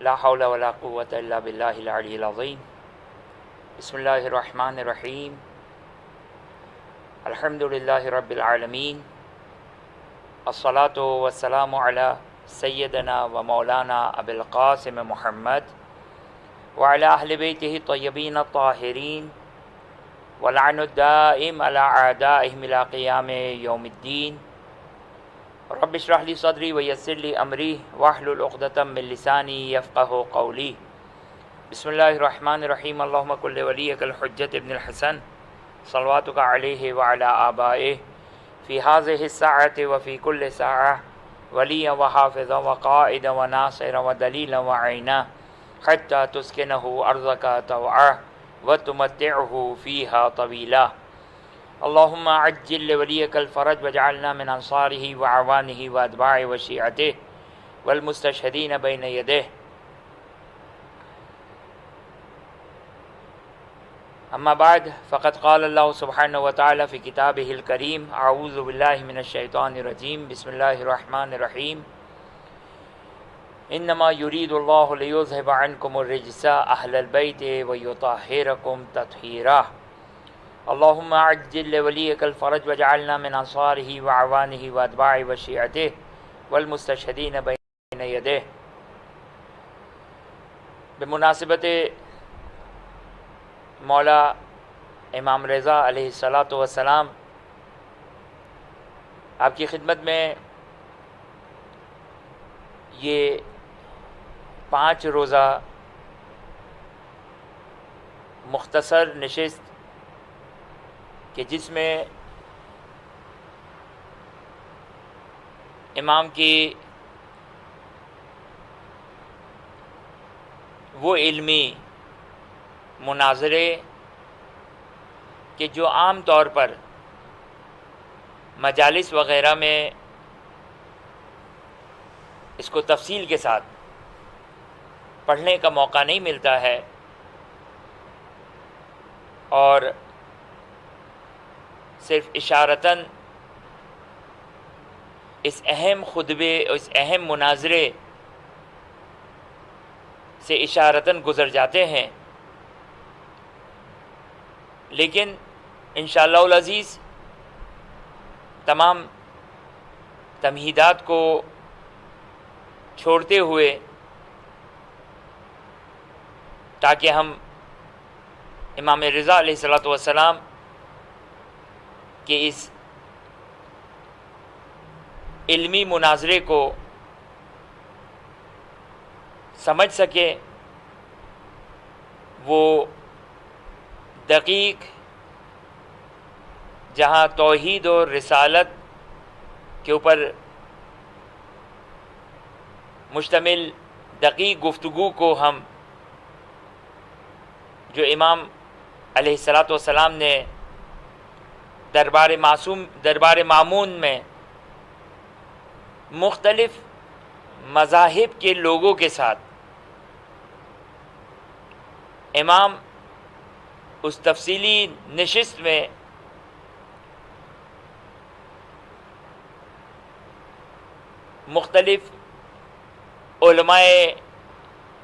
لا حول ولا قوة الا باللہ العلی العظیم۔ بسم اللہ الرحمن الرحیم۔ الحمد للہ رب العالمین، الصلاۃ والسلام علی سیدنا و مولانا ابی القاسم محمد وعلی اہل بیتہ الطیبین الطاہرین واللعن الدائم علی اعدائہم الی قیام یوم الدین۔ رب اشرح لی صدری ویسر لی امری واحلل عقدۃ من لسانی یفقہوا قولی۔ بسم اللہ الرحمن الرحیم۔ اللہم کل ولیک الحجۃ ابن الحسن صلواتک علیہ وعلی آبائہ فی ہذہ الساعۃ وفی کل ساعۃ ولیا وحافظا وقائدا وناصرا ودلیلا وعینا حتی تسکنہ ارضک طوعا وتمتعہ فیہا طویلا۔ اللہم عجل لولیک الفرج واجعلنا من انصارہ وعوانہ واتباعہ وشیعتہ والمستشہدین بین یدہ۔ اما بعد فقد قال اللہ سبحانہ وتعالی فی کتابہ الکریم اعوذ باللہ من الشیطان الرجیم بسم اللہ الرحمن الرحیم۔ انما یرید اللہ لیذہب عنکم الرجس اہل البیت ویطہرکم تطہیرا۔ اللہم عجل لولیک الفرج واجعلنا من انصارہ وعوانہ واتباعہ وشیعتہ والمستشہدین بین یدہ۔ بمناسبت مولا امام رضا علیہ الصلاۃ والسلام آپ کی خدمت میں یہ 5 روزہ مختصر نشست کہ جس میں امام کی وہ علمی مناظرے کہ جو عام طور پر مجالس وغیرہ میں اس کو تفصیل کے ساتھ پڑھنے کا موقع نہیں ملتا ہے، اور صرف اشارتاً اس اہم خطبے اس اہم مناظرے سے اشارتاً گزر جاتے ہیں، لیکن انشاءاللہ العزیز تمام تمہیدات کو چھوڑتے ہوئے تاکہ ہم امام رضا علیہ الصلوۃ والسلام کہ اس علمی مناظرے کو سمجھ سکے، وہ دقیق جہاں توحید اور رسالت کے اوپر مشتمل دقیق گفتگو کو ہم جو امام علیہ الصلوۃ والسلام نے دربار مامون میں مختلف مذاہب کے لوگوں کے ساتھ امام اس تفصیلی نشست میں مختلف علماء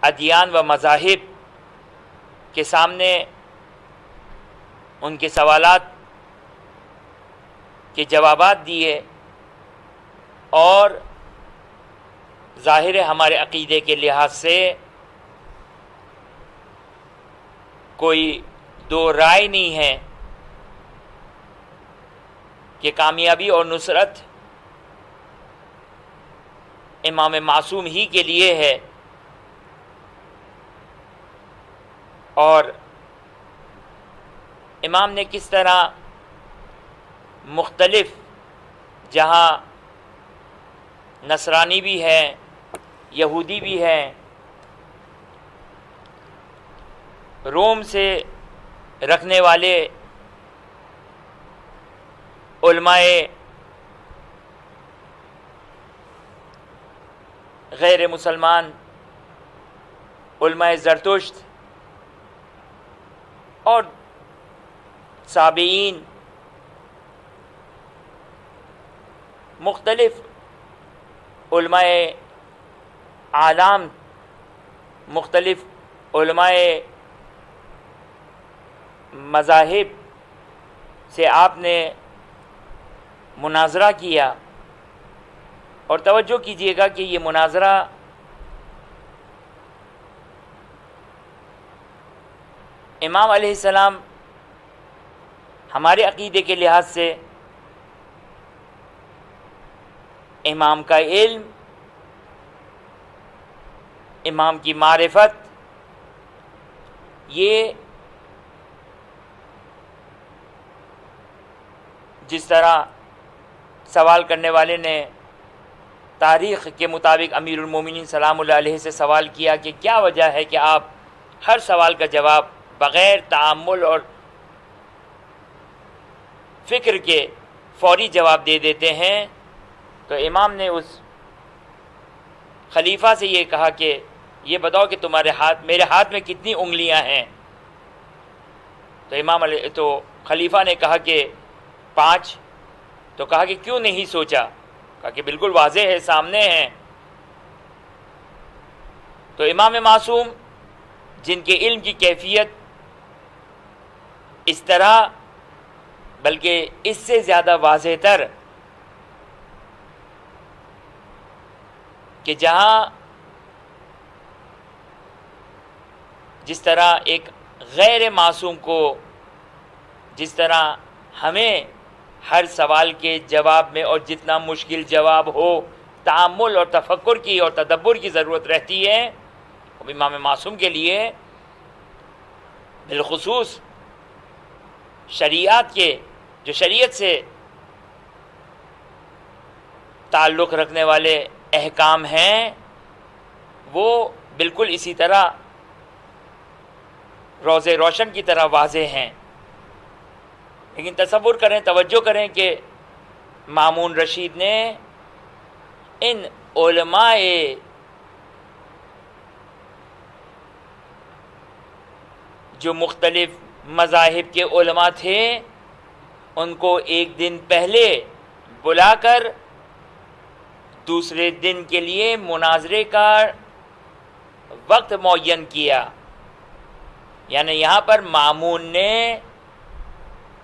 ادیان و مذاہب کے سامنے ان کے سوالات کے جوابات دیے، اور ظاہر ہے ہمارے عقیدے کے لحاظ سے کوئی دو رائے نہیں ہے کہ کامیابی اور نصرت امام معصوم ہی کے لیے ہے، اور امام نے کس طرح مختلف جہاں نصرانی بھی ہیں، یہودی بھی ہیں، روم سے رکھنے والے علماء غیر مسلمان، علماء زرتشت اور صابئین، مختلف علماء عالم مختلف علماء مذاہب سے آپ نے مناظرہ کیا، اور توجہ کیجئے گا کہ یہ مناظرہ امام علیہ السلام ہمارے عقیدے کے لحاظ سے امام کا علم، امام کی معرفت، یہ جس طرح سوال کرنے والے نے تاریخ کے مطابق امیر المومنین سلام اللہ علیہ سے سوال کیا کہ کیا وجہ ہے کہ آپ ہر سوال کا جواب بغیر تأمل اور فکر کے فوری جواب دے دیتے ہیں، تو امام نے اس خلیفہ سے یہ کہا کہ یہ بتاؤ کہ میرے ہاتھ میں کتنی انگلیاں ہیں؟ تو خلیفہ نے کہا کہ 5۔ تو کہا کہ کیوں نہیں سوچا؟ کہا کہ بالکل واضح ہے، سامنے ہیں۔ تو امام معصوم جن کے علم کی کیفیت اس طرح بلکہ اس سے زیادہ واضح تر کہ جس طرح ایک غیر معصوم کو جس طرح ہمیں ہر سوال کے جواب میں اور جتنا مشکل جواب ہو تأمل اور تفکر کی اور تدبر کی ضرورت رہتی ہے، امام معصوم کے لیے بالخصوص جو شریعت سے تعلق رکھنے والے احکام ہیں وہ بالکل اسی طرح روز روشن کی طرح واضح ہیں۔ لیکن تصور کریں، توجہ کریں کہ مامون رشید نے ان علماء جو مختلف مذاہب کے علماء تھے ان کو ایک دن پہلے بلا کر دوسرے دن کے لیے مناظرے کا وقت معین کیا۔ یعنی یہاں پر مامون نے،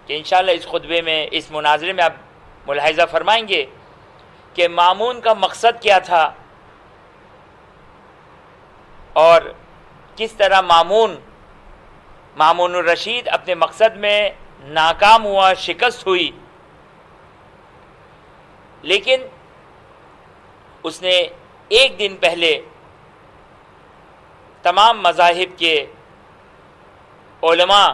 کہ انشاءاللہ اس خطبے میں اس مناظرے میں آپ ملاحظہ فرمائیں گے کہ مامون کا مقصد کیا تھا اور کس طرح مامون الرشید اپنے مقصد میں ناکام ہوا، شکست ہوئی، لیکن اس نے ایک دن پہلے تمام مذاہب کے علماء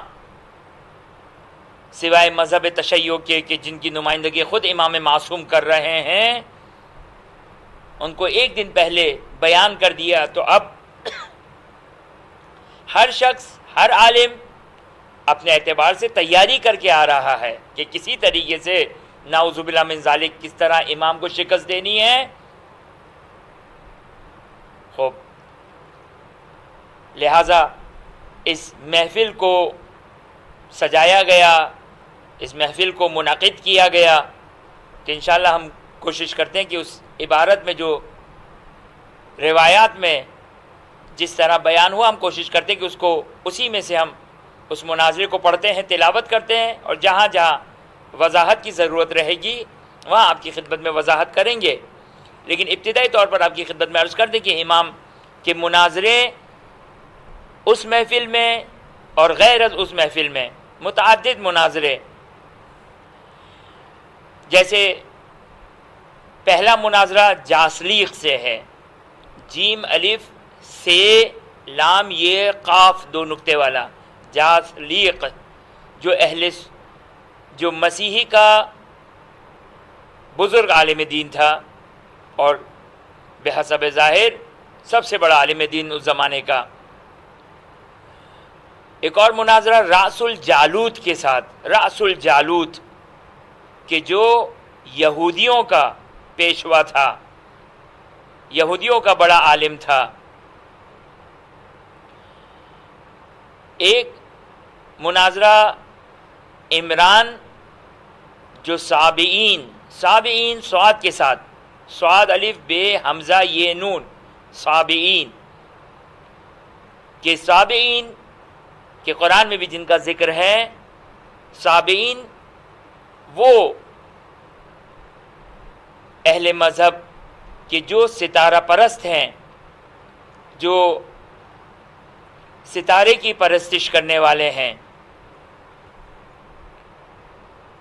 سوائے مذہب تشیع کے کہ جن کی نمائندگی خود امام معصوم کر رہے ہیں، ان کو ایک دن پہلے بیان کر دیا۔ تو اب ہر شخص، ہر عالم اپنے اعتبار سے تیاری کر کے آ رہا ہے کہ کسی طریقے سے نعوذ باللہ من ذالک کس طرح امام کو شکست دینی ہے۔ خوب، لہذا اس محفل کو سجایا گیا، اس محفل کو منعقد کیا گیا کہ انشاءاللہ ہم کوشش کرتے ہیں کہ اس عبارت میں جو روایات میں جس طرح بیان ہوا، ہم کوشش کرتے ہیں کہ اس کو اسی میں سے ہم اس مناظرے کو پڑھتے ہیں، تلاوت کرتے ہیں، اور جہاں جہاں وضاحت کی ضرورت رہے گی وہاں آپ کی خدمت میں وضاحت کریں گے۔ لیکن ابتدائی طور پر آپ کی خدمت میں عرض کر دیں کہ امام کے مناظرے اس محفل میں اور غیر از اس محفل میں متعدد مناظرے، جیسے پہلا مناظرہ جاسلیق سے ہے، جیم الف سے لام یہ قاف 2 نقطے والا جاسلیق، جو مسیحی کا بزرگ عالم دین تھا اور بحسب ظاہر سب سے بڑا عالم دین اس زمانے کا۔ ایک اور مناظرہ رأس الجالوت کے ساتھ، رأس الجالوت کہ جو یہودیوں کا پیشوا تھا، یہودیوں کا بڑا عالم تھا۔ ایک مناظرہ عمران جو صابئین صاد کے ساتھ، صاد الف بے حمزہ یہ نون، صابئین کہ سابعین کہ قرآن میں بھی جن کا ذکر ہے، سابعین وہ اہل مذہب کہ جو ستارہ پرست ہیں، جو ستارے کی پرستش کرنے والے ہیں۔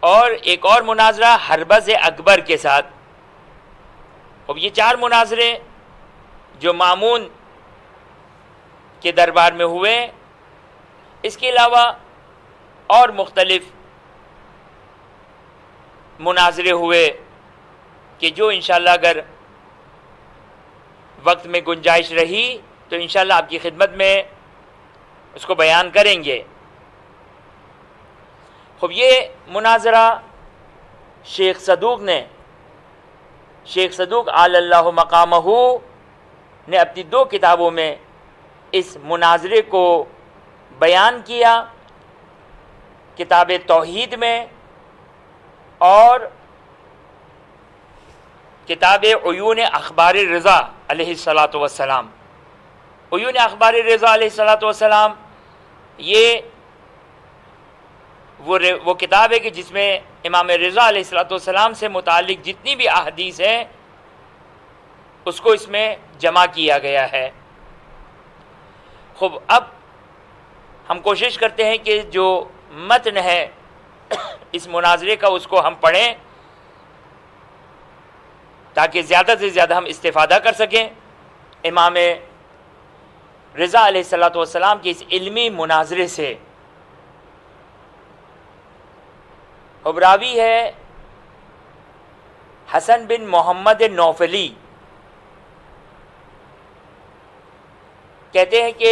اور ایک اور مناظرہ ہربز اکبر کے ساتھ۔ اب یہ 4 مناظرے جو مامون کے دربار میں ہوئے، اس کے علاوہ اور مختلف مناظرے ہوئے کہ جو انشاءاللہ اگر وقت میں گنجائش رہی تو انشاءاللہ آپ کی خدمت میں اس کو بیان کریں گے۔ خب یہ مناظرہ شیخ صدوق علی اللہ مقامہ نے اپنی 2 کتابوں میں اس مناظرے کو بیان کیا، کتاب توحید میں اور کتاب عیون اخبار رضا علیہ السلام۔ عیون اخبار رضا علیہ السلام یہ وہ کتاب ہے کہ جس میں امام رضا علیہ السلام سے متعلق جتنی بھی احادیث ہیں اس کو اس میں جمع کیا گیا ہے۔ خوب اب ہم کوشش کرتے ہیں کہ جو متن ہے اس مناظرے کا اس کو ہم پڑھیں تاکہ زیادہ سے زیادہ ہم استفادہ کر سکیں امام رضا علیہ السلام کے اس علمی مناظرے سے۔ اب راوی ہے حسن بن محمد نوفلی، کہتے ہیں کہ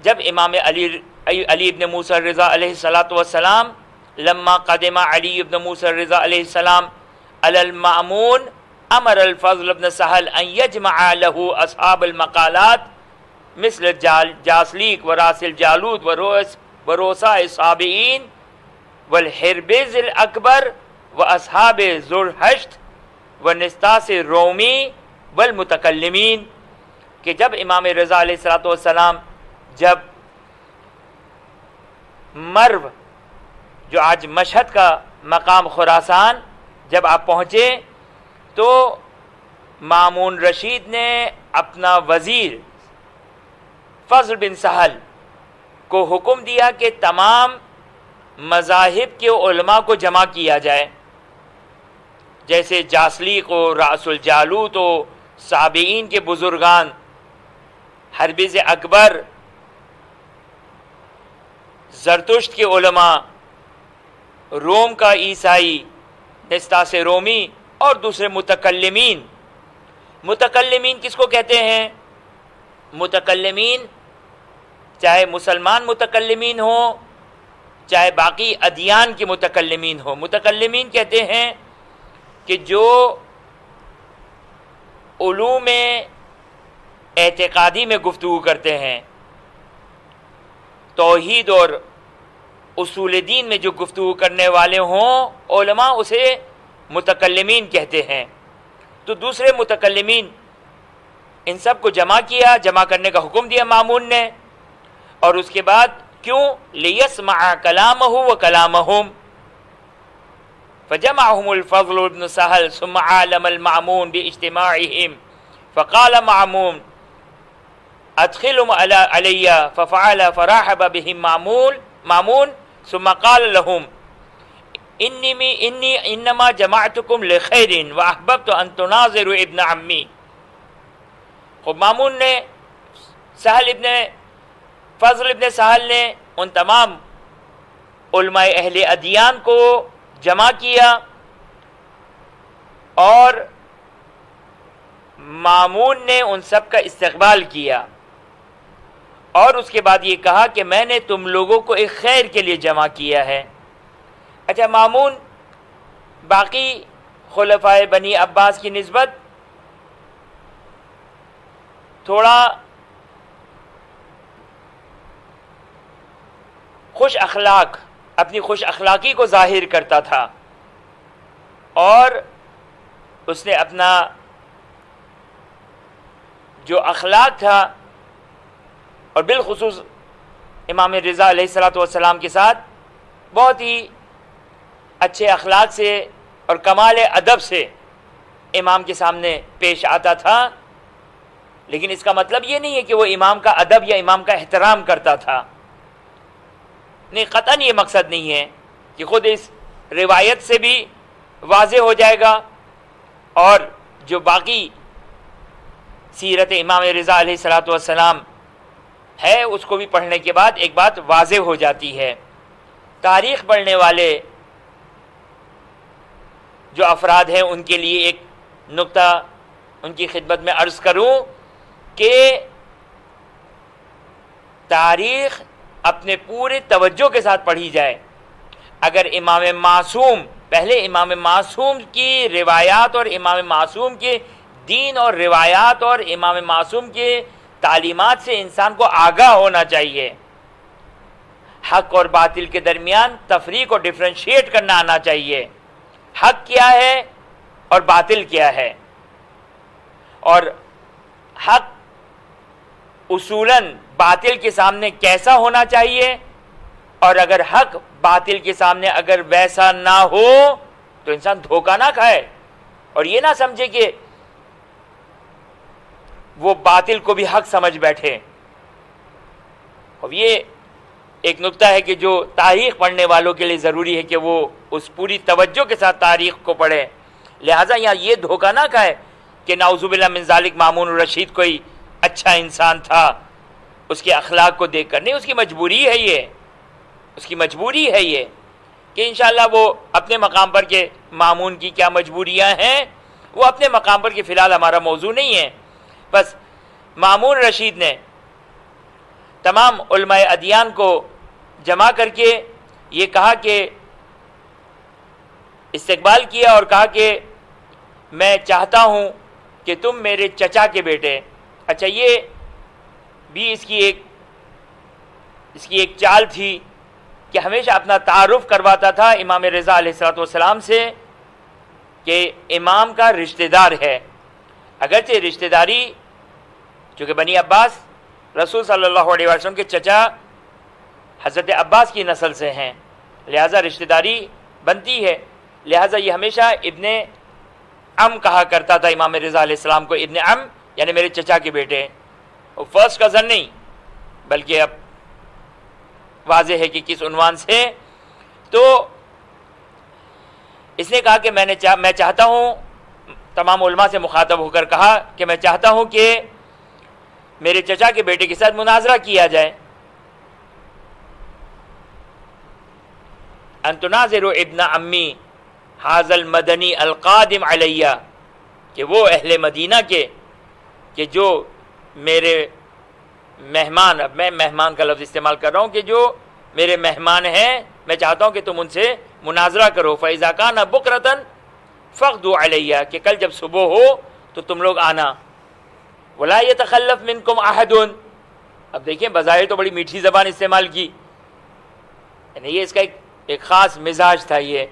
جب امام علی ابن موسیٰ الرضا علیہ السلام لما قدم علی ابن موسیٰ الرضا علیہ السلام علی المأمون امر الفضل ابن سہل ان یجمع له اصحاب المقالات مثل جاسلیک وراسل جالوت وروسا الصابئین والحربز الاکبر واصحاب زرحشت ونستاس رومی والمتکلمین، کہ جب امام رضا علیہ السلام جب مرو جو آج مشہد کا مقام خراسان جب آپ پہنچے تو مامون رشید نے اپنا وزیر فضل بن سہل کو حکم دیا کہ تمام مذاہب کے علماء کو جمع کیا جائے، جیسے جاسلیق و رأس الجالوت و صابئین کے بزرگان، حربز اکبر، زرتشت کے علماء، روم کا عیسائی نستاس رومی اور دوسرے متکلمین۔ متکلمین کس کو کہتے ہیں؟ متکلمین چاہے مسلمان متکلمین ہوں چاہے باقی ادیان کے متکلمین ہوں، متکلمین کہتے ہیں کہ جو علوم اعتقادی میں گفتگو کرتے ہیں، توحید اور اصول دین میں جو گفتگو کرنے والے ہوں، علماء اسے متکلمین کہتے ہیں۔ تو دوسرے متکلمین ان سب کو جمع کیا، جمع کرنے کا حکم دیا مامون نے، اور اس کے بعد کیوں؟ لیسمع کلامہ و کلامہم، فجمعهم الفضل بن سہل ثم عالم المامون باجتماعهم فقال مامون ادخلهم علی ففعل فرحب بهم مامون ثم قال لهم انی انما جمعتکم لخیر واحببت ان تناظروا ابن عمی۔ خب مامون نے فضل ابن سہل نے ان تمام علماء اہل ادیان کو جمع کیا اور مامون نے ان سب کا استقبال کیا، اور اس کے بعد یہ کہا کہ میں نے تم لوگوں کو ایک خیر کے لیے جمع کیا ہے۔ اچھا، مامون باقی خلفائے بنی عباس کی نسبت تھوڑا خوش اخلاق، اپنی خوش اخلاقی کو ظاہر کرتا تھا، اور اس نے اپنا جو اخلاق تھا اور بالخصوص امام رضا علیہ الصلوۃ والسلام کے ساتھ بہت ہی اچھے اخلاق سے اور کمال ادب سے امام کے سامنے پیش آتا تھا، لیکن اس کا مطلب یہ نہیں ہے کہ وہ امام کا ادب یا امام کا احترام کرتا تھا، نہیں، قطعاً یہ مقصد نہیں ہے کہ خود اس روایت سے بھی واضح ہو جائے گا اور جو باقی سیرت امام رضا علیہ الصلوۃ والسلام ہے اس کو بھی پڑھنے کے بعد ایک بات واضح ہو جاتی ہے۔ تاریخ پڑھنے والے جو افراد ہیں ان کے لیے ایک نقطہ ان کی خدمت میں عرض کروں کہ تاریخ اپنے پورے توجہ کے ساتھ پڑھی جائے۔ اگر امام معصوم، پہلے امام معصوم کی روایات اور امام معصوم کے دین اور روایات اور امام معصوم کے تعلیمات سے انسان کو آگاہ ہونا چاہیے، حق اور باطل کے درمیان تفریق اور ڈفرینشیٹ کرنا آنا چاہیے، حق کیا ہے اور باطل کیا ہے، اور حق اصولاً باطل کے سامنے کیسا ہونا چاہیے، اور اگر حق باطل کے سامنے اگر ویسا نہ ہو تو انسان دھوکہ نہ کھائے اور یہ نہ سمجھے کہ وہ باطل کو بھی حق سمجھ بیٹھے۔ اب یہ ایک نقطہ ہے کہ جو تاریخ پڑھنے والوں کے لیے ضروری ہے کہ وہ اس پوری توجہ کے ساتھ تاریخ کو پڑھے، لہٰذا یہاں یہ دھوکہ نہ کھائے کہ نعوذ باللہ من ذالک مامون الرشید کوئی اچھا انسان تھا، اس کے اخلاق کو دیکھ کر نہیں، اس کی مجبوری ہے یہ، اس کی مجبوری ہے یہ کہ انشاءاللہ وہ اپنے مقام پر کہ مامون کی کیا مجبوریاں ہیں وہ اپنے مقام پر کہ فی الحال ہمارا موضوع نہیں ہے۔ بس مامون رشید نے تمام علماء ادیان کو جمع کر کے یہ کہا کہ استقبال کیا اور کہا کہ میں چاہتا ہوں کہ تم میرے چچا کے بیٹے، اچھا یہ بھی اس کی ایک چال تھی کہ ہمیشہ اپنا تعارف کرواتا تھا امام رضا علیہ الصلوۃ والسلام سے کہ امام کا رشتہ دار ہے، اگرچہ رشتہ داری چونکہ بنی عباس رسول صلی اللہ علیہ وسلم کے چچا حضرت عباس کی نسل سے ہیں، لہٰذا رشتہ داری بنتی ہے، لہٰذا یہ ہمیشہ ابن عم کہا کرتا تھا امام رضا علیہ السلام کو، ابن عم یعنی میرے چچا کے بیٹے، فرسٹ کزن نہیں بلکہ اب واضح ہے کہ کس عنوان سے۔ تو اس نے کہا کہ میں چاہتا ہوں، تمام علماء سے مخاطب ہو کر کہا کہ میں چاہتا ہوں کہ میرے چچا کے بیٹے کے ساتھ مناظرہ کیا جائے، ان تناظر ابن عمی ھذا المدنی القادم علیہ، کہ وہ اہل مدینہ کے کہ جو میرے مہمان، اب میں مہمان کا لفظ استعمال کر رہا ہوں، کہ جو میرے مہمان ہیں میں چاہتا ہوں کہ تم ان سے مناظرہ کرو، فَإِذَا كَانَ بُكْرَةً فَاغْدُوا عَلَيَّ، کہ کل جب صبح ہو تو تم لوگ آنا، وَلَا يَتَخَلَّفْ مِنْكُمْ أَحَدٌ۔ اب دیکھیں بظاہر تو بڑی میٹھی زبان استعمال کی، یعنی یہ اس کا ایک خاص مزاج تھا۔ یہ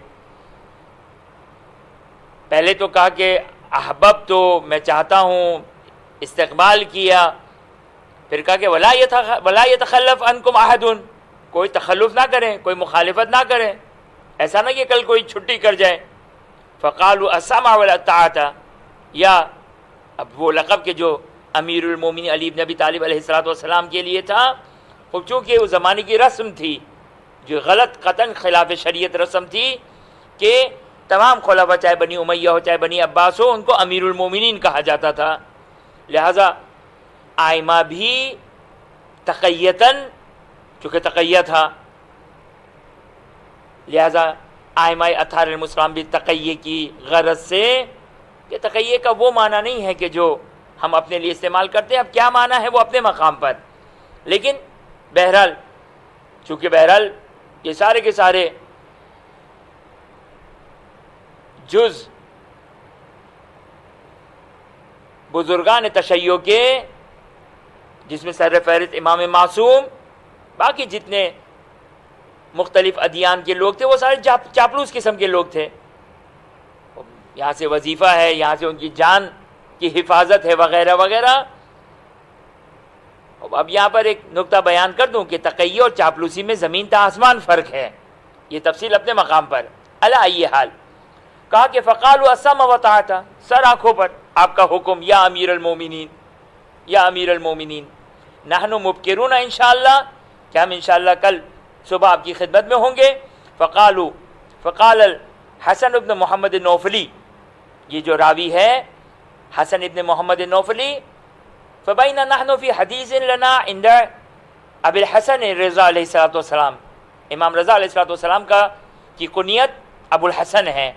پہلے تو کہا کہ احبب تو میں چاہتا ہوں، استقبال کیا، پھر کہا کہ ولا يتخلف عنکم احد، کوئی تخلف نہ کریں، کوئی مخالفت نہ کریں، ایسا نہ کہ کل کوئی چھٹی کر جائے۔ فقالوا السمع والطاعة، یا اب وہ لقب کہ جو امیر المومنین علی بن ابی طالب علیہ الصلوۃ والسلام کے لیے تھا، وہ چونکہ اس زمانے کی رسم تھی جو غلط قطعاً خلاف شریعت رسم تھی کہ تمام خلفاء چاہے بنی امیہ ہو چاہے بنی عباس ہو ان کو امیر المومنین کہا جاتا تھا، لہذا آئمہ بھی تقیتاً، چونکہ تقیہ تھا لہذا آئمہ اطہار المسلم بھی تقیہ کی غرض سے، کہ تقیہ کا وہ معنی نہیں ہے کہ جو ہم اپنے لیے استعمال کرتے ہیں، اب کیا معنی ہے وہ اپنے مقام پر، لیکن بہرحال چونکہ بہرحال یہ سارے کے سارے جز بزرگان تشیع کے، جس میں سر فہرست امام معصوم، باقی جتنے مختلف ادیان کے لوگ تھے وہ سارے چاپلوس قسم کے لوگ تھے، یہاں سے وظیفہ ہے، یہاں سے ان کی جان کی حفاظت ہے وغیرہ وغیرہ، اب یہاں پر ایک نقطہ بیان کر دوں کہ تقیہ اور چاپلوسی میں زمین تا آسمان فرق ہے، یہ تفصیل اپنے مقام پر۔ علی ای حال کہا کہ فقالوا السمع وطاعت، سر آنکھوں پر آپ کا حکم یا امیر المومنین، یا امیر المومنین، نحن مبکرون انشاءاللہ، کہ ہم انشاءاللہ کل صبح آپ کی خدمت میں ہوں گے۔ فقال الحسن ابن محمد النوفلی، یہ جو راوی ہے حسن ابن محمد النوفلی، فبین نحن فی حدیث لنا عند ابی الحسن رضا علیہ الصلوۃ والسلام، امام رضا علیہ الصلوۃ والسلام کی کنیت ابو الحسن ہے۔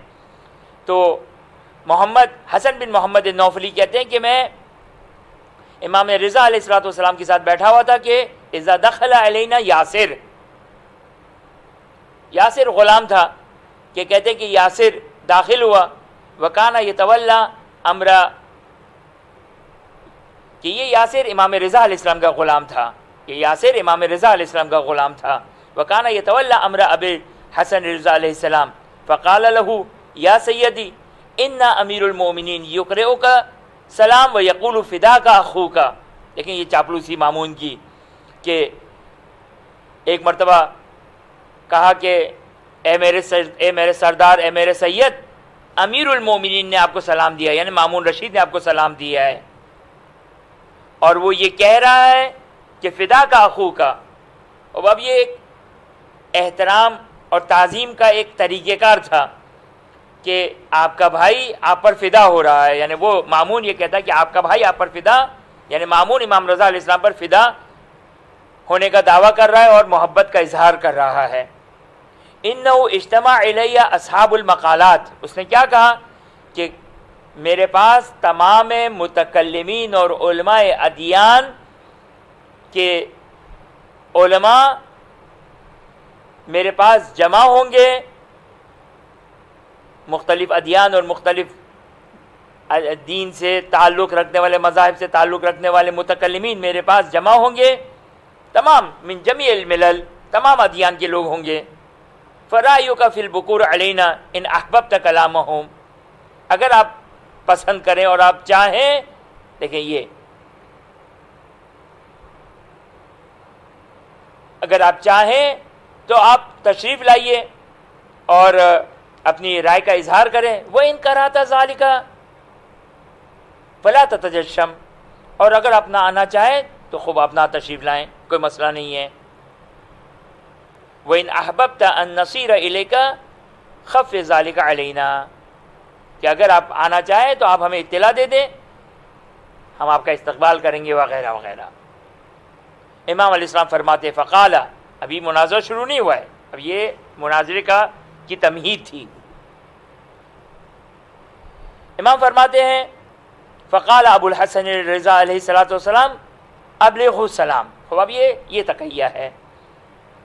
تو محمد حسن بن محمد النوفلی کہتے ہیں کہ میں امام رضا علیہ الصلوۃ والسلام کے ساتھ بیٹھا ہوا تھا کہ اذا دخل علینا یاسر، یاسر غلام تھا، کہ کہتے ہیں کہ یاسر داخل ہوا، وکانا یتولی امر، کہ یہ یاسر امام رضا علیہ السلام کا غلام تھا، کہ یاسر امام رضا علیہ السلام کا غلام تھا، وکانا یتولی امر ابی حسن رضا علیہ السلام، فقال له یا سیدی ان امیر المومنین یقرئک سلام ویقول فداک اخوک۔ لیکن یہ چاپلوسی مامون کی، کہ ایک مرتبہ کہا کہ اے میرے سردار، اے میرے سید، امیر المومنین نے آپ کو سلام دیا، یعنی مامون رشید نے آپ کو سلام دیا ہے، اور وہ یہ کہہ رہا ہے کہ فدا کا اخو کا۔ اب یہ ایک احترام اور تعظیم کا ایک طریقہ کار تھا کہ آپ کا بھائی آپ پر فدا ہو رہا ہے، یعنی وہ مامون یہ کہتا ہے کہ آپ کا بھائی آپ پر فدا، یعنی مامون امام رضا علیہ السلام پر فدا ہونے کا دعویٰ کر رہا ہے اور محبت کا اظہار کر رہا ہے۔ انہ اجتمع الیہ اصحاب المقالات، اس نے کیا کہا کہ میرے پاس تمام متکلمین اور علماء ادیان کے علماء میرے پاس جمع ہوں گے، مختلف ادیان اور مختلف دین سے تعلق رکھنے والے، مذاہب سے تعلق رکھنے والے متکلمین میرے پاس جمع ہوں گے، تمام من جمیع الملل، تمام ادیان کے لوگ ہوں گے۔ فرائیک فی البکور علینا ان احببت کلامہم، اگر آپ پسند کریں اور آپ چاہیں، دیکھیں یہ، اگر آپ چاہیں تو آپ تشریف لائیے اور اپنی رائے کا اظہار کریں۔ وَإِن كَرَهْتَ ذَلِكَ فَلَا تَتَجَشَّمْ، اور اگر آپ نہ آنا چاہیں تو خوب آپ نہ تشریف لائیں، کوئی مسئلہ نہیں ہے۔ وَإِنْ أَحْبَبْتَ أَن نَّصِيرَ إِلَيْكَ خَفِّ ذَلِكَ عَلَيْنَا، کہ اگر آپ آنا چاہیں تو آپ ہمیں اطلاع دے دیں، ہم آپ کا استقبال کریں گے، وغیرہ وغیرہ۔ امام علیہ السلام فرماتے فقال، ابھی مناظرہ شروع نہیں ہوا ہے، اب یہ مناظرے کی تمہید تھی۔ امام فرماتے ہیں فقال ابو الحسن رضا علیہ السلام ابلغہ السلام، اب یہ تقیہ ہے،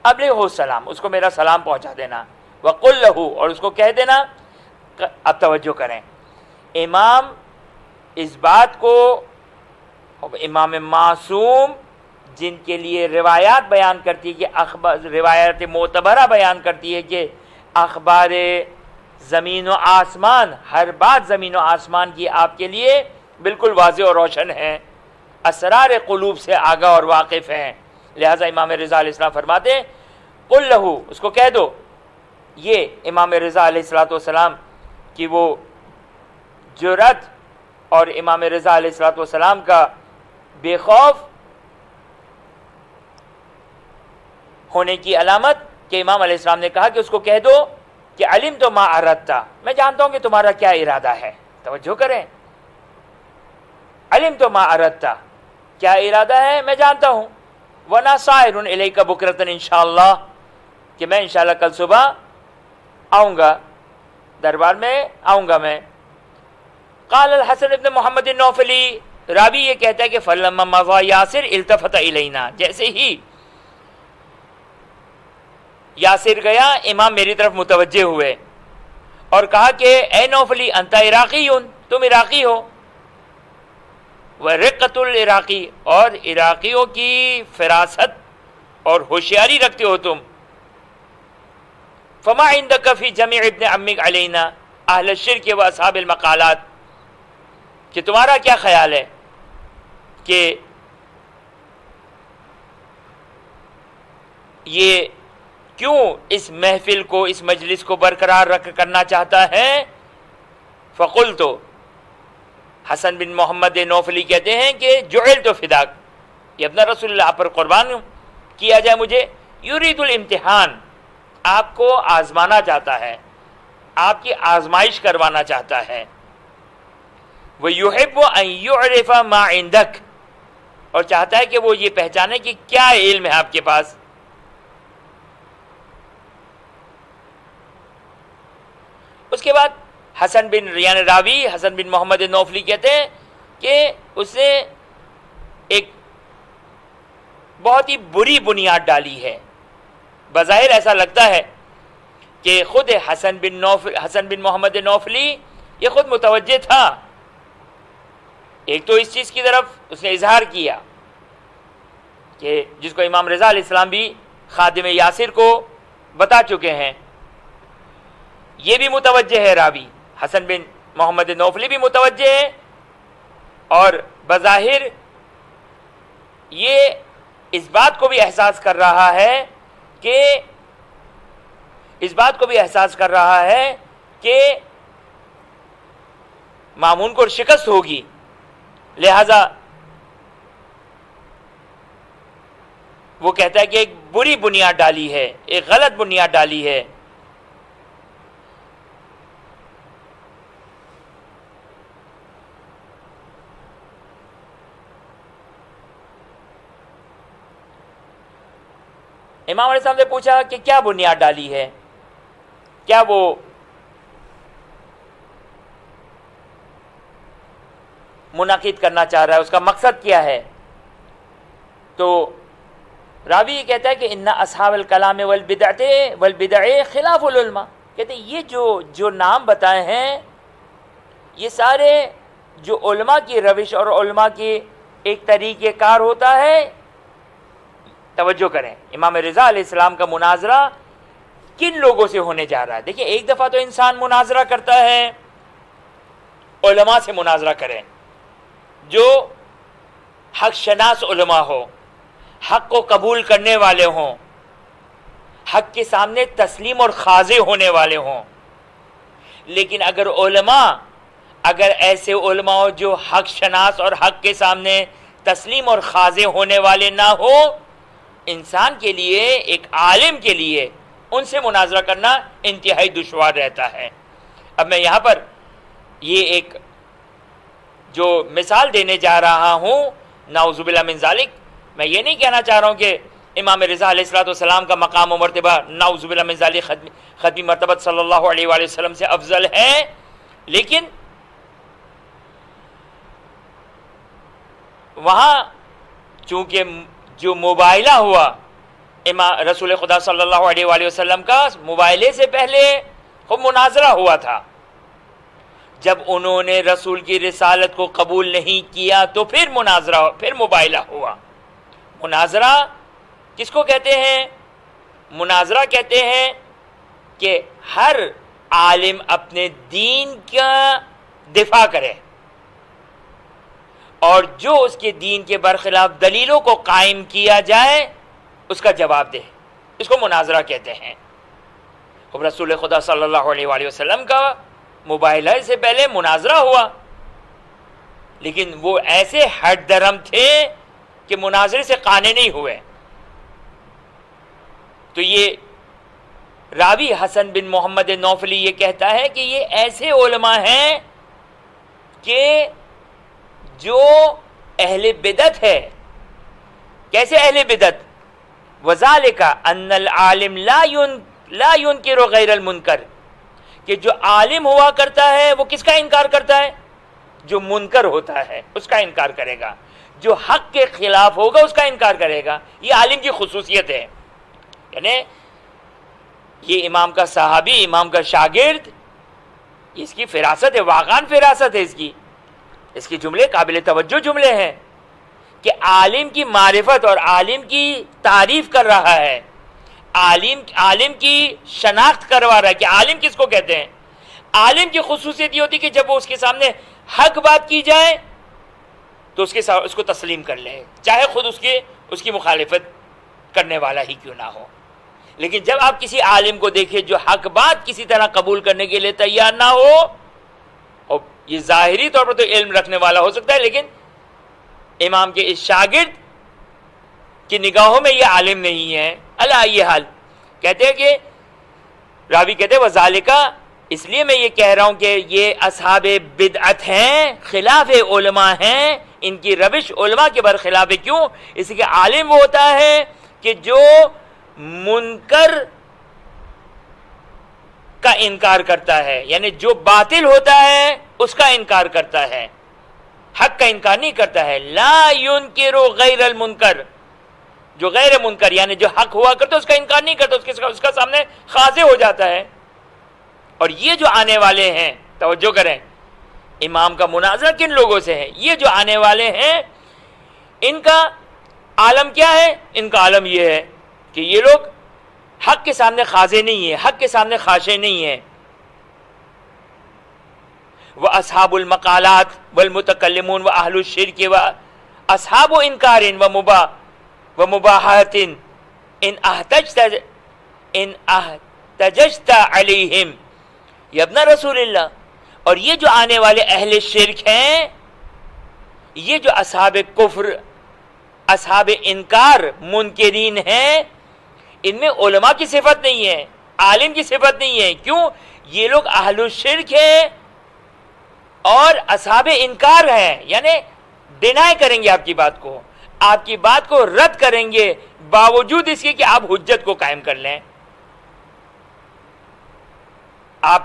ابلغہ السلام، اس کو میرا سلام پہنچا دینا، وقل لہ، اور اس کو کہہ دینا۔ اب توجہ کریں، امام اس بات کو، امام معصوم جن کے لیے روایات بیان کرتی ہے کہ روایات معتبرہ بیان کرتی ہے کہ اخبار زمین و آسمان، ہر بات زمین و آسمان کی آپ کے لیے بالکل واضح اور روشن ہے، اسرار قلوب سے آگاہ اور واقف ہیں، لہٰذا امام رضا علیہ السلام فرماتے ہیں قل لہو، اس کو کہہ دو۔ یہ امام رضا علیہ السلام کی وہ جرأت اور امام رضا علیہ السلام کا بے خوف ہونے کی علامت کہ امام علیہ السلام نے کہا کہ اس کو کہہ دو کہ علم تو ما اردتا، میں جانتا ہوں کہ تمہارا کیا ارادہ ہے۔ توجہ کریں، علم تو ما اردتا، کیا ارادہ ہے میں جانتا ہوں۔ وَنَا صَائِرٌ إِلَيْكَ بُكْرَةً انشاءاللہ، کہ میں انشاءاللہ کل صبح آؤں گا، دربار میں آؤں گا میں۔ قال الحسن ابن محمد النوفلی، راوی یہ کہتا ہے کہ فلما مضى یاسر التفت الینا، جیسے ہی یاسر گیا امام میری طرف متوجہ ہوئے اور کہا کہ اے نوفلی انت عراقی، تم عراقی ہو، ورقۃ العراقی، اور عراقیوں کی فراست اور ہوشیاری رکھتے ہو تم۔ فما عندک فی جميع ابن عمک علینا اہل الشرک و اصحاب المقالات، کہ تمہارا کیا خیال ہے کہ یہ کیوں اس محفل کو، اس مجلس کو برقرار کرنا چاہتا ہے؟ فقلت، حسن بن محمد نوفلی کہتے ہیں کہ جعلت فداک، یہ اپنا رسول اللہ پر قربان کیا جائے مجھے، یرید الامتحان، آپ کو آزمانا چاہتا ہے، آپ کی آزمائش کروانا چاہتا ہے۔ وَيُحِبُّ أَن يُعْرِفَ مَا عِندَكَ، اور چاہتا ہے کہ وہ یہ پہچانے کہ کیا علم ہے آپ کے پاس۔ اس کے بعد حسن بن ریان راوی حسن بن محمد نوفلی کہتے ہیں کہ اس نے ایک بہت ہی بری بنیاد ڈالی ہے۔ بظاہر ایسا لگتا ہے کہ خود حسن بن محمد نوفلی یہ خود متوجہ تھا، ایک تو اس چیز کی طرف اس نے اظہار کیا کہ جس کو امام رضا علیہ السلام بھی خادم یاسر کو بتا چکے ہیں، یہ بھی متوجہ ہے، راوی حسن بن محمد نوفلی بھی متوجہ ہے، اور بظاہر یہ اس بات کو بھی احساس کر رہا ہے کہ مامون کو شکست ہوگی، لہذا وہ کہتا ہے کہ ایک بری بنیاد ڈالی ہے، ایک غلط بنیاد ڈالی ہے۔ امام علیہ السلام نے پوچھا کہ کیا بنیاد ڈالی ہے، کیا وہ منعقد کرنا چاہ رہا ہے، اس کا مقصد کیا ہے؟ تو راوی یہ کہتا ہے کہ ان اصحاب الکلام والبدع خلاف العلماء، کہتے ہیں یہ جو نام بتائے ہیں یہ سارے جو علماء کی روش اور علماء کی ایک طریقہ کار ہوتا ہے۔ توجہ کریں، امام رضا علیہ السلام کا مناظرہ کن لوگوں سے ہونے جا رہا ہے؟ دیکھیں، ایک دفعہ تو انسان مناظرہ کرتا ہے، علماء سے مناظرہ کریں جو حق شناس علماء ہو، حق کو قبول کرنے والے ہوں، حق کے سامنے تسلیم اور خاضع ہونے والے ہوں۔ لیکن اگر ایسے علماء ہو جو حق شناس اور حق کے سامنے تسلیم اور خاضع ہونے والے نہ ہو، انسان کے لیے، ایک عالم کے لیے ان سے مناظرہ کرنا انتہائی دشوار رہتا ہے۔ اب میں یہاں پر یہ ایک جو مثال دینے جا رہا ہوں، نعوذ باللہ من ذالک، میں یہ نہیں کہنا چاہ رہا ہوں کہ امام رضا علیہ السلام کا مقام و مرتبہ نعوذ باللہ من ذالک ختمی مرتبہ صلی اللہ علیہ وآلہ وسلم سے افضل ہے، لیکن وہاں چونکہ جو مباہلہ ہوا رسول خدا صلی اللہ علیہ وآلہ وسلم کا، مباہلے سے پہلے خوب مناظرہ ہوا تھا۔ جب انہوں نے رسول کی رسالت کو قبول نہیں کیا تو پھر مباہلہ ہوا۔ مناظرہ کس کو کہتے ہیں؟ مناظرہ کہتے ہیں کہ ہر عالم اپنے دین کا دفاع کرے اور جو اس کے دین کے برخلاف دلیلوں کو قائم کیا جائے اس کا جواب دے، اس کو مناظرہ کہتے ہیں۔ اب رسول خدا صلی اللہ علیہ وآلہ وسلم کا مباہلہ سے پہلے مناظرہ ہوا، لیکن وہ ایسے ہٹ درم تھے کہ مناظرے سے قانے نہیں ہوئے۔ تو یہ راوی حسن بن محمد نوفلی یہ کہتا ہے کہ یہ ایسے علماء ہیں کہ جو اہل بدعت ہے۔ کیسے اہل بدعت؟ وذالک ان العالم لا ينکر غیر المنکر، کہ جو عالم ہوا کرتا ہے وہ کس کا انکار کرتا ہے؟ جو منکر ہوتا ہے اس کا انکار کرے گا، جو حق کے خلاف ہوگا اس کا انکار کرے گا۔ یہ عالم کی خصوصیت ہے، یعنی یہ امام کا صحابی، امام کا شاگرد، اس کی فراست ہے، واقعاً فراست ہے اس کی جملے قابل توجہ جملے ہیں کہ عالم کی معرفت اور عالم کی تعریف کر رہا ہے، عالم کی شناخت کروا رہا ہے کہ عالم کس کو کہتے ہیں۔ عالم کی خصوصیت یہ ہوتی ہے کہ جب وہ اس کے سامنے حق بات کی جائے تو اس کو تسلیم کر لے، چاہے خود اس کی مخالفت کرنے والا ہی کیوں نہ ہو. لیکن جب آپ کسی عالم کو دیکھیں جو حق بات کسی طرح قبول کرنے کے لیے تیار نہ ہو، اور یہ ظاہری طور پر تو علم رکھنے والا ہو سکتا ہے، لیکن امام کے اس شاگرد کی نگاہوں میں یہ عالم نہیں ہے. اللہ یہ حال کہتے ہیں کہ راوی کہتے ہیں وذالکہ، اس لیے میں یہ کہہ رہا ہوں کہ یہ اصحاب بدعت ہیں، خلاف علماء ہیں، ان کی روش علماء کے برخلاف ہے. کیوں؟ اس لیے کہ عالم وہ ہوتا ہے کہ جو منکر کا انکار کرتا ہے، یعنی جو باطل ہوتا ہے اس کا انکار کرتا ہے، حق کا انکار نہیں کرتا ہے. لا ينکر غیر المنکر، جو غیر منکر یعنی جو حق ہوا کرتا اس کا انکار نہیں کرتا، اس کا سامنے خاضع ہو جاتا ہے. اور یہ جو آنے والے ہیں، توجہ کریں، امام کا مناظرہ کن لوگوں سے ہے؟ یہ جو آنے والے ہیں ان کا عالم کیا ہے؟ ان کا عالم یہ ہے کہ یہ لوگ حق کے سامنے خاضع نہیں ہیں، حق کے سامنے خاشع نہیں ہیں. وَأَصْحَابُ الْمَقَالَاتِ وَالْمُتَكَلِّمُونَ وَأَهْلُ الشِّرْكِ وَأَصْحَابُ إِنْكَارٍ وَمُبَاحَةٍ إِنْ احتججت عَلَيْهِمْ یا ابن رسول اللہ. اور یہ جو آنے والے اہل شرک ہیں، یہ جو اصحاب کفر، اصحاب انکار، منکرین ہیں، ان میں علماء کی صفت نہیں ہے، عالم کی صفت نہیں ہے. کیوں؟ یہ لوگ اہل الشرک ہیں اور اصحاب انکار ہیں، یعنی ڈینائی کریں گے آپ کی بات کو، آپ کی بات کو رد کریں گے باوجود اس کے کہ آپ حجت کو قائم کر لیں، آپ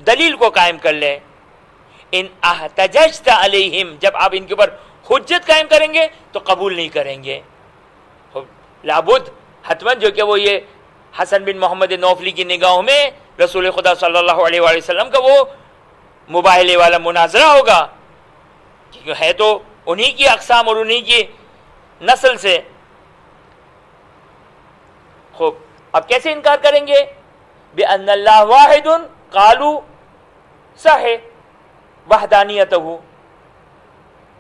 دلیل کو قائم کر لیں. ان احتججت علیہم، جب آپ ان کے اوپر حجت قائم کریں گے تو قبول نہیں کریں گے. لابد حتماً جو کہ وہ یہ حسن بن محمد نوفلی کی نگاہوں میں رسول خدا صلی اللہ علیہ وآلہ وسلم کا وہ مباہلے والا مناظرہ ہوگا، کیونکہ ہے تو انہی کی اقسام اور انہی کی نسل سے. خوب، اب کیسے انکار کریں گے؟ بِأَنَّ اللَّهَ وَاحِدٌ قَالُوا صَحِحْ وَحْدَانِيَتَهُ،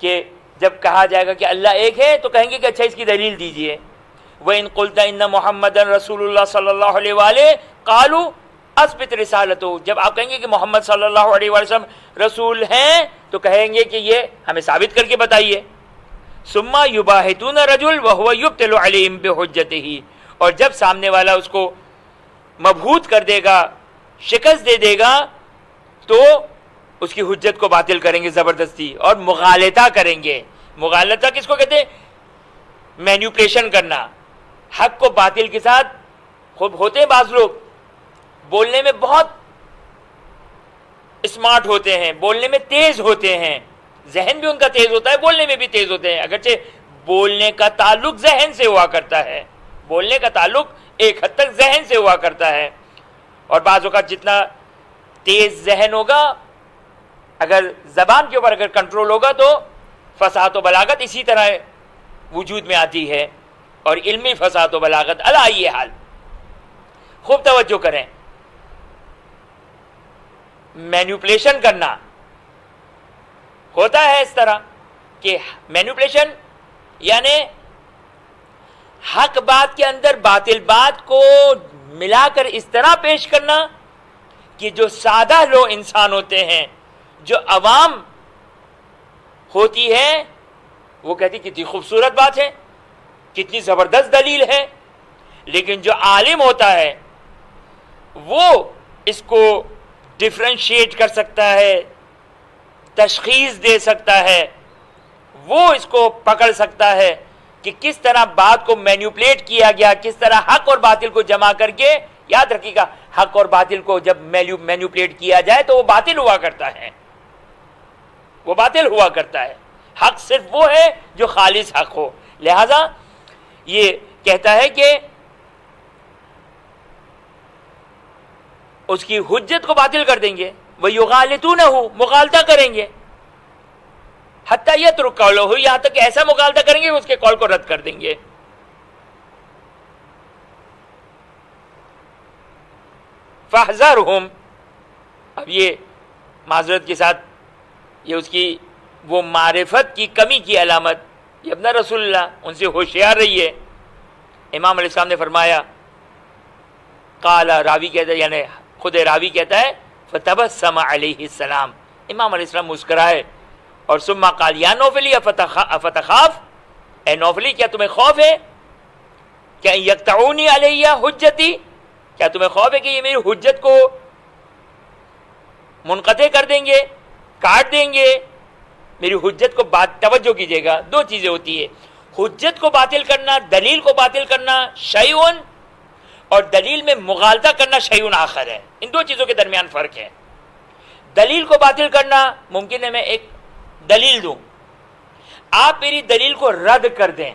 کہ جب کہا جائے گا کہ اللہ ایک ہے تو کہیں گے کہ اچھا اس کی دلیل دیجئے. وَإِن قُلْتَ إِنَّ مُحَمَّدًا رَسُولُ اللَّهِ صلی اللہ علیہ وآلہ قَالُوا اثبت رسالتہ، جب آپ کہیں گے کہ محمد صلی اللہ علیہ وسلم رسول ہیں تو کہیں گے کہ یہ ہمیں ثابت کر کے بتائیے. ثم یباہتون رجل وهو یبطل علیہم بحجتہ، اور جب سامنے والا اس کو مبہوت کر دے گا، شکست دے دے گا، تو اس کی حجت کو باطل کریں گے زبردستی اور مغالطہ کریں گے. مغالطہ کس کو کہتے ہیں؟ مینیپولیشن کرنا، حق کو باطل کے ساتھ. خوب ہوتے ہیں بعض لوگ بولنے میں بہت اسمارٹ ہوتے ہیں، بولنے میں تیز ہوتے ہیں، ذہن بھی ان کا تیز ہوتا ہے، بولنے میں بھی تیز ہوتے ہیں، اگرچہ بولنے کا تعلق ذہن سے ہوا کرتا ہے، بولنے کا تعلق ایک حد تک ذہن سے ہوا کرتا ہے. اور بعض اوقات جتنا تیز ذہن ہوگا، اگر زبان کے اوپر اگر کنٹرول ہوگا تو فصاحت و بلاغت اسی طرح وجود میں آتی ہے، اور علمی فصاحت و بلاغت. اللہ یہ حال. خوب توجہ کریں، مینیپولیشن کرنا ہوتا ہے اس طرح کہ مینیپولیشن یعنی حق بات کے اندر باطل بات کو ملا کر اس طرح پیش کرنا کہ جو سادہ لوگ انسان ہوتے ہیں، جو عوام ہوتی ہے، وہ کہتی کتنی خوبصورت بات ہے، کتنی زبردست دلیل ہے. لیکن جو عالم ہوتا ہے وہ اس کو ڈفرینشیٹ کر سکتا ہے، تشخیص دے سکتا ہے، وہ اس کو پکڑ سکتا ہے کہ کس طرح بات کو مینیپولیٹ کیا گیا، کس طرح حق اور باطل کو جمع کر کے. یاد رکھیے گا، حق اور باطل کو جب مینیپولیٹ کیا جائے تو وہ باطل ہوا کرتا ہے، وہ باطل ہوا کرتا ہے. حق صرف وہ ہے جو خالص حق ہو. لہذا یہ کہتا ہے کہ اس کی حجت کو باطل کر دیں گے. وَيُغَالِطُونَهُ، مغالطہ کریں گے. حتیٰ یترک قولہ، یہاں تک کہ ایسا مغالطہ کریں گے کہ اس کے قول کو رد کر دیں گے. فَاحْذَرْهُمْ، اب یہ معذرت کے ساتھ یہ اس کی وہ معرفت کی کمی کی علامت. یہ ابن رسول اللہ، ان سے ہوشیار رہیے. امام علیہ السلام نے فرمایا، قال راوی کہتا ہے، یعنی خود راوی کہتا ہے، فتبسم علیہ السلام، امام علیہ السلام مسکرائے، اور ثم قال یا نوفلی افتخاف، اے نوفلی کیا تمہیں خوف ہے کہ یقطعونی علیہ حجتی، کیا تمہیں خوف ہے کہ یہ میری حجت کو منقطع کر دیں گے، کاٹ دیں گے؟ میری حجت کو توجہ کیجیے گا، دو چیزیں ہوتی ہے، حجت کو باطل کرنا، دلیل کو باطل کرنا شیئن، اور دلیل میں مغالطہ کرنا شیئن آخر ہے، ان دو چیزوں کے درمیان فرق ہے۔ دلیل کو باطل کرنا، ممکن ہے میں ایک دلیل دوں، آپ میری دلیل کو رد کر دیں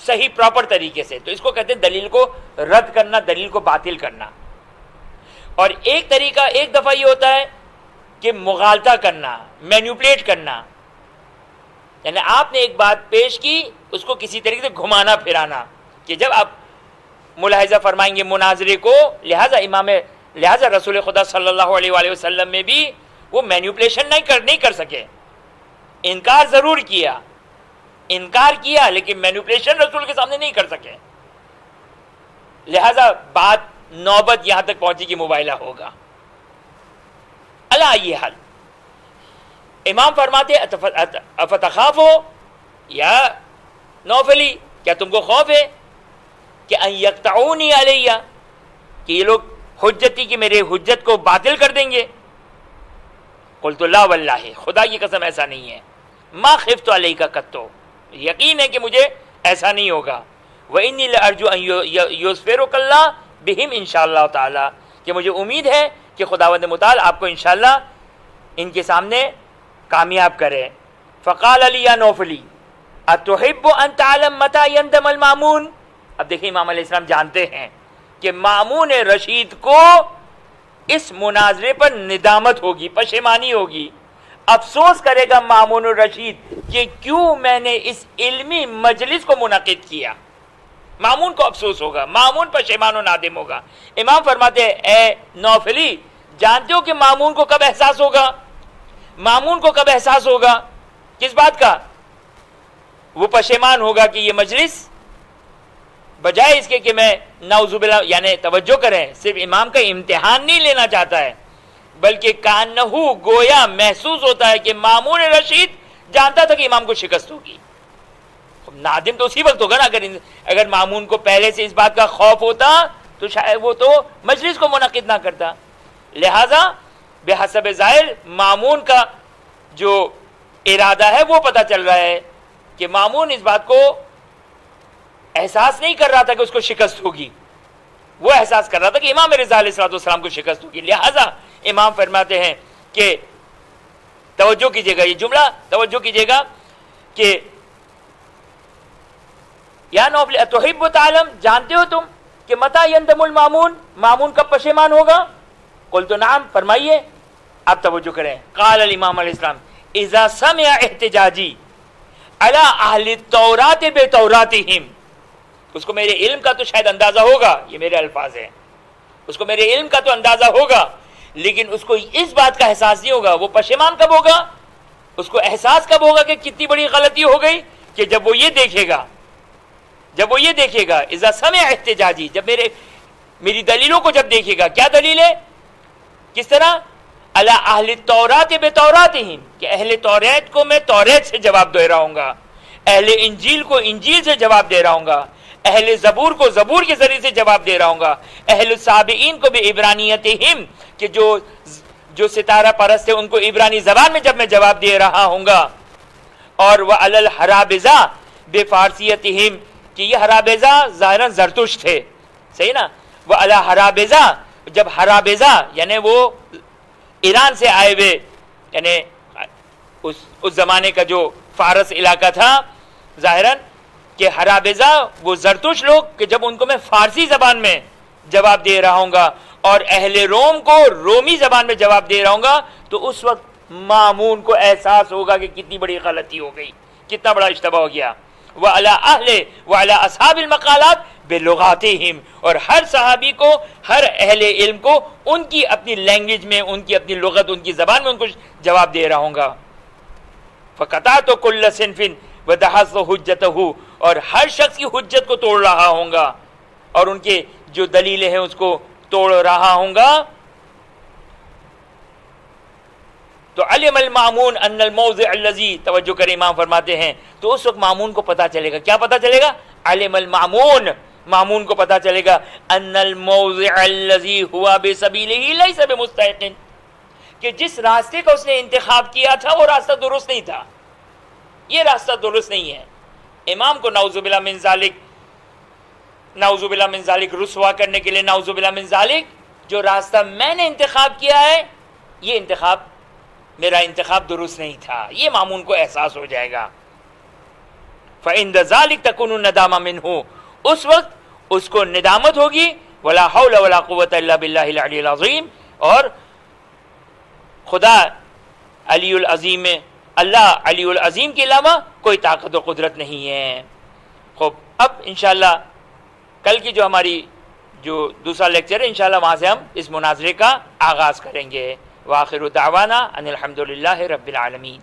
صحیح پراپر طریقے سے، تو اس کو کہتے ہیں دلیل کو رد کرنا، دلیل کو باطل کرنا۔ اور ایک طریقہ ایک دفعہ یہ ہوتا ہے کہ مغالطہ کرنا، مینیپولیٹ کرنا، یعنی آپ نے ایک بات پیش کی، اس کو کسی طریقے سے گھمانا پھرانا، کہ جب آپ ملاحظہ فرمائیں گے مناظرے کو، لہذا رسول خدا صلی اللہ علیہ وآلہ وسلم میں بھی وہ مینیپولیشن نہیں کر سکے، انکار ضرور کیا، لیکن مینیپولیشن رسول کے سامنے نہیں کر سکے، لہذا بات نوبت یہاں تک پہنچی کہ مباہلہ ہوگا۔ اللہ یہ حل، امام فرماتے افتخافو یا نوفلی، کیا تم کو خوف ہے کہ ان یقطعونی علیہ، کہ یہ لوگ حجتی کی میرے حجت کو باطل کر دیں گے؟ قلت لا واللہ، خدا کی قسم ایسا نہیں ہے، ما خفت علیک قطو، یقین ہے کہ مجھے ایسا نہیں ہوگا، وانی لارجو ان یظفرک اللہ بہم انشاءاللہ تعالی، کہ مجھے امید ہے کہ خداوند متعال آپ کو انشاءاللہ ان کے سامنے کامیاب کرے۔ فقال علی یا نوفلی اتحب ان تعلم متى یندم المامون، اب دیکھیں امام علیہ السلام جانتے ہیں کہ مامون رشید کو اس مناظرے پر ندامت ہوگی، پشیمانی ہوگی، افسوس کرے گا مامون الرشید کہ کیوں میں نے اس علمی مجلس کو منعقد کیا، مامون کو افسوس ہوگا، مامون پشیمان و نادم ہوگا۔ امام فرماتے ہیں اے نوفلی، جانتے ہو کہ مامون کو کب احساس ہوگا؟ مامون کو کب احساس ہوگا؟ کس بات کا؟ وہ پشیمان ہوگا کہ یہ مجلس بجائے اس کے کہ میں نعوذ باللہ، یعنی توجہ کریں، صرف امام کا امتحان نہیں لینا چاہتا ہے، بلکہ کانہو گویا محسوس ہوتا ہے کہ مامون رشید جانتا تھا کہ امام کو شکست ہوگی۔ نادم تو اسی وقت ہوگا نا، اگر مامون کو پہلے سے اس بات کا خوف ہوتا تو شاید وہ تو مجلس کو منعقد نہ کرتا۔ لہذا بحسب ظاہر مامون کا جو ارادہ ہے وہ پتہ چل رہا ہے کہ مامون اس بات کو احساس نہیں کر رہا تھا کہ اس کو شکست ہوگی، وہ احساس کر رہا تھا کہ امام رضا علیہ السلام کو شکست ہوگی۔ لہذا امام فرماتے ہیں کہ توجہ کیجئے گا، یہ جملہ توجہ کیجئے گا کہ یا نوفل اتحب تعلم، جانتے ہو تم کہ متی یندم المامون، مامون کب پشیمان ہوگا؟ قلت نعم، فرمائیے، آپ توجہ کریں۔ قال الامام علیہ السلام اذا سمع احتجاجی علی اہل التورات بتوراتہم، اس کو میرے علم کا تو شاید اندازہ ہوگا، یہ میرے الفاظ ہیں، اس کو میرے علم کا تو اندازہ ہوگا، لیکن اس کو اس بات کا احساس نہیں ہوگا۔ وہ پشیمان کب ہوگا؟ اس کو احساس کب ہوگا کہ کتنی بڑی غلطی ہو گئی؟ کہ جب وہ یہ دیکھے گا اذا سمع احتجاجی، جب میری دلیلوں کو جب دیکھے گا۔ کیا دلیل ہے؟ کس طرح؟ علی اہل التورات بتوراتہم، کہ اہل توریت کو میں توریت سے جواب دے رہا ہوں گا، اہل انجیل کو انجیل سے جواب دے رہا ہوں گا، اہل زبور کو زبور کے ذریعے سے جواب دے رہا ہوں گا، اہل سابعین کو بھی عبرانیتہم، کہ جو ستارہ پرست ہے ان کو عبرانی زبان میں جب میں جواب دے رہا ہوں گا، اور وعلی الحرابزہ بفارسیتہم، کہ یہ حرابزہ ظاہراً زرتشت تھے، صحیح نا؟ وعلی حرابزہ، جب حرابزہ یعنی وہ ایران سے آئے ہوئے، یعنی اس زمانے کا جو فارس علاقہ تھا، ظاہراً کہ حرابزہ وہ زرتش لوگ، کہ جب ان کو میں فارسی زبان میں جواب دے رہا ہوں گا اور اہل روم کو رومی زبان میں جواب دے رہا ہوں گا، تو اس وقت مامون کو احساس ہوگا کہ کتنی بڑی غلطی ہو گئی، کتنا بڑا اشتباہ ہو گیا۔ وعلی اہل وعلی اصحاب المقالات بلغاتہم، اور ہر صحابی کو، ہر اہل علم کو ان کی اپنی لینگویج میں، ان کی اپنی لغت، ان کی زبان میں ان کو جواب دے رہا ہوں گا۔ فقطعت کل صنف ودحضت حجتہ، اور ہر شخص کی حجت کو توڑ رہا ہوں گا، اور ان کے جو دلیلیں ہیں اس کو توڑ رہا ہوں گا. تو علم المامون ان الموضع الذی، توجہ کریں امام فرماتے ہیں تو اس وقت مامون کو پتا چلے گا. کیا پتا چلے گا؟ علم المامون، مامون کو پتا چلے گا ان الموضع الذی ہوا بسبیلہ لیس بمستحق، کہ جس راستے کا اس نے انتخاب کیا تھا وہ راستہ درست نہیں تھا، یہ راستہ درست نہیں ہے. امام کو نعوذ باللہ من ذالک، نعوذ باللہ من ذالک رسوا کرنے کے لیے، نعوذ باللہ من ذالک جو راستہ میں نے انتخاب کیا ہے یہ انتخاب، میرا انتخاب درست نہیں تھا، یہ مامون کو احساس ہو جائے گا. فَعِنْدَ ذَلِكَ تَكُونُ النَّدَامَ مِنْهُ، اس وقت اس کو ندامت ہوگی. وَلَا حَوْلَ وَلَا قُوَّةَ إِلَّا بِاللَّهِ الْعَلِيِّ الْعَظِيمِ، اور خدا علی العظیم میں، اللہ علی العظیم کے علاوہ کوئی طاقت و قدرت نہیں ہے. خوب، اب انشاءاللہ کل کی جو ہماری جو دوسرا لیکچر ہے انشاءاللہ وہاں سے ہم اس مناظرے کا آغاز کریں گے. وآخر دعوانا ان الحمدللہ رب العالمین.